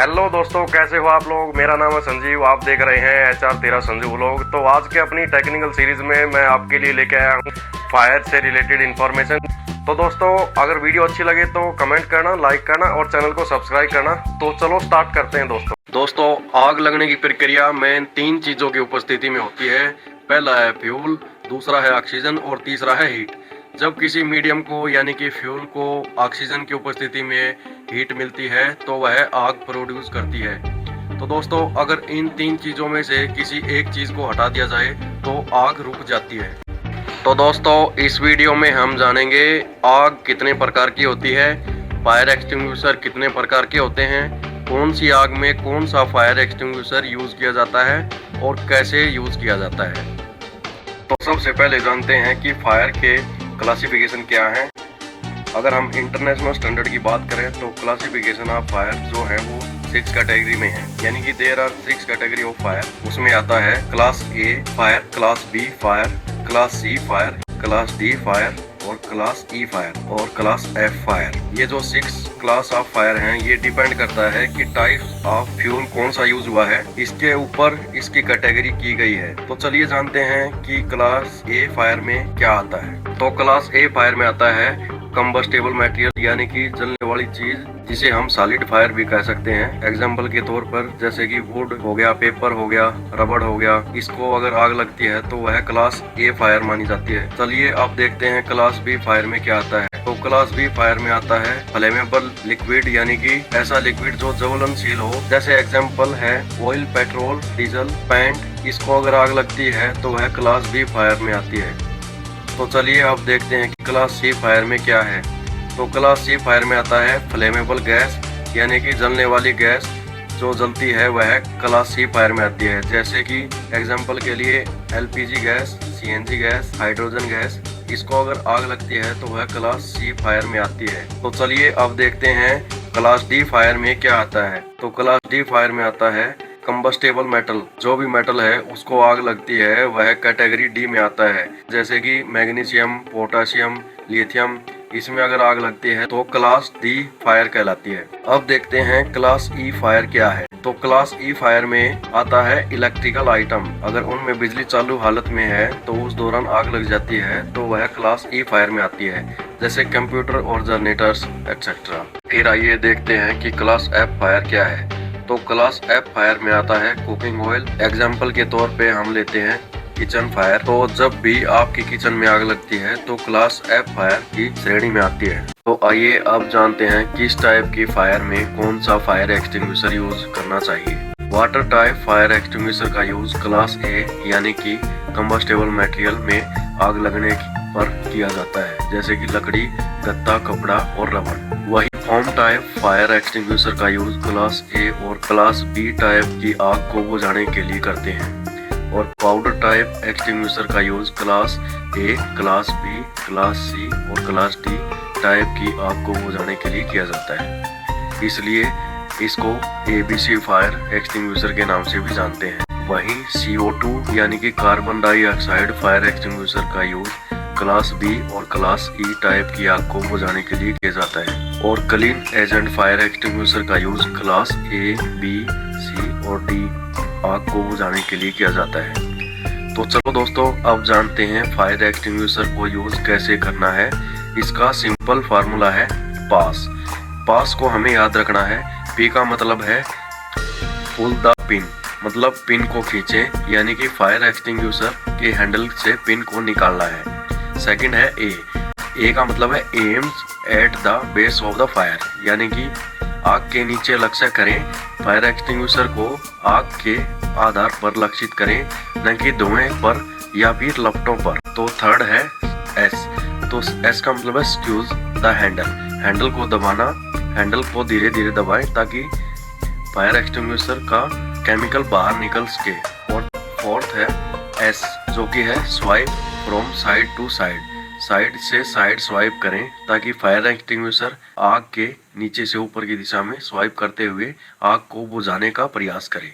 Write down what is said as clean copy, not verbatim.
Hello दोस्तों, कैसे हो आप लोग। मेरा नाम है संजीव, आप देख रहे हैं HR13 संजीव व्लॉग। तो आज के अपनी टेक्निकल सीरीज में मैं आपके लिए लेके आया हूँ फायर से रिलेटेड इंफॉर्मेशन। तो दोस्तों, अगर वीडियो अच्छी लगे तो कमेंट करना, लाइक करना और चैनल को सब्सक्राइब करना। तो चलो स्टार्ट करते हैं दोस्तों, आग लगने की प्रक्रिया में 3 चीजों की उपस्थिति में होती है। पहला है फ्यूल, दूसरा है ऑक्सीजन और तीसरा है हीट। जब किसी मीडियम को यानी कि फ्यूल को ऑक्सीजन की उपस्थिति में हीट मिलती है तो वह आग प्रोड्यूस करती है। तो दोस्तों, अगर इन 3 चीजों में से किसी एक चीज को हटा दिया जाए तो आग रुक जाती है। तो दोस्तों, इस वीडियो में हम जानेंगे आग कितने प्रकार की होती है, फायर एक्सटिंग्विशर कितने प्रकार के होते हैं, कौन सी आग में कौन सा फायर एक्सटिंग्विशर यूज किया जाता है और कैसे यूज किया जाता है। तो सबसे पहले जानते हैं कि फायर के क्लासिफिकेशन क्या है। अगर हम इंटरनेशनल स्टैंडर्ड की बात करें तो क्लासिफिकेशन ऑफ फायर जो है वो 6 कैटेगरी में है, यानी कि there are 6 category of fire. उसमें आता है class A fire, class B fire, class C fire, class D fire और क्लास ई फायर और क्लास एफ फायर। ये जो 6 क्लास ऑफ फायर हैं ये डिपेंड करता है कि टाइप ऑफ फ्यूल कौन सा यूज हुआ है, इसके ऊपर इसकी कैटेगरी की गई है। तो चलिए जानते हैं कि क्लास ए फायर में क्या आता है। तो क्लास ए फायर में आता है कंबस्टेबल मटेरियल, यानी कि जलने वाली चीज, जिसे हम सॉलिड फायर भी कह सकते हैं। एग्जाम्पल के तौर पर जैसे कि वुड हो गया, पेपर हो गया, रबड़ हो गया, इसको अगर आग लगती है तो वह क्लास ए फायर मानी जाती है। चलिए अब देखते हैं क्लास बी फायर में क्या आता है। तो क्लास बी फायर में आता है फ्लेमेबल लिक्विड, यानी कि ऐसा लिक्विड जो ज्वलनशील हो। जैसे एग्जाम्पल है ऑयल, पेट्रोल, डीजल, पेंट। इसको अगर आग लगती है तो वह क्लास बी फायर में आती है। तो चलिए अब देखते हैं कि क्लास सी फायर में क्या है। तो क्लास सी फायर में आता है फ्लेमेबल गैस, यानी कि जलने वाली गैस जो जलती है वह क्लास सी फायर में आती है। जैसे कि एग्जांपल के लिए LPG gas, CNG gas, hydrogen gas. इसको अगर आग लगती है तो वह क्लास सी फायर में आती है। तो चलिए अब देखते हैं क्लास डी फायर में क्या आता है। तो क्लास डी फायर में आता है कंबस्टेबल मेटल। जो भी मेटल है उसको आग लगती है वह कैटेगरी डी में आता है। जैसे कि मैग्नीशियम, पोटाशियम, लिथियम। इसमें अगर आग लगती है तो क्लास डी फायर कहलाती है। अब देखते हैं क्लास ई फायर क्या है। तो क्लास ई फायर में आता है इलेक्ट्रिकल आइटम। अगर उनमें बिजली चालू हालत में है तो उस दौरान आग लग जाती है तो वह क्लास ई फायर में आती है, जैसे कंप्यूटर और जनरेटर्स एक्सेट्रा। फिर आइए देखते हैं कि क्लास एफ फायर क्या है। तो क्लास एफ फायर में आता है कुकिंग ऑयल। एग्जाम्पल के तौर पे हम लेते हैं किचन फायर। तो जब भी आपकी किचन में आग लगती है तो क्लास एफ फायर की श्रेणी में आती है। तो आइए अब जानते हैं किस टाइप की फायर में कौन सा फायर एक्सटिंग्विशर यूज करना चाहिए। वाटर टाइप फायर एक्सटिंग्विशर का यूज क्लास ए यानी कि कंबस्टेबल मटेरियल में आग लगने पर किया जाता है, जैसे कि लकड़ी, गत्ता, कपड़ा और रबड़। वही फोम टाइप फायर एक्सटिंग्विशर का यूज क्लास ए और क्लास बी टाइप की आग को बुझाने के लिए करते हैं। और पाउडर टाइप एक्सटिंग्विशर का use class A, class B, class C और क्लास डी टाइप की आग को बुझाने के लिए किया जाता है। इसलिए इसको ABC फायर एक्सटिंग्विशर के नाम से भी जानते हैं। वहीं CO2 यानी कि कार्बन डाइऑक्साइड फायर एक्सटिंग्विशर का यूज क्लास बी और क्लास ई टाइप की आग को बुझाने के लिए किया जाता है। और क्लीन एजेंट फायर एक्सटिंग्विशर का use class A, B, C और D आग को बुझाने के लिए किया जाता है। तो चलो दोस्तों, अब जानते हैं फायर एक्सटिंग्विशर को यूज कैसे करना है। इसका सिंपल फार्मूला है पास। पास को हमें याद रखना है। P का मतलब है पुल द पिन, मतलब पिन को खींचे, यानी कि फायर एक्सटिंग्विशर के हैंडल से पिन को निकालना है। सेकंड है ए का मतलब है aims at the base of the fire, यानी कि आग के नीचे लक्ष्य करें। फायर एक्सटिंग्विशर को आग के आधार पर लक्षित करें, न कि धुएं पर या फिर लपटों पर। तो थर्ड है एस। तो एस का मतलब है स्क्यूज द हैंडल। हैंडल को दबाना, हैंडल को धीरे धीरे दबाएं ताकि फायर एक्सटिंग्विशर का केमिकल बाहर निकल सके। और फोर्थ है एस, जो कि है swipe from side to side. Side से साइड स्वाइप करें ताकि फायर एक्सटिंग्विशर आग के नीचे से ऊपर की दिशा में स्वाइप करते हुए आग को बुझाने का प्रयास करे।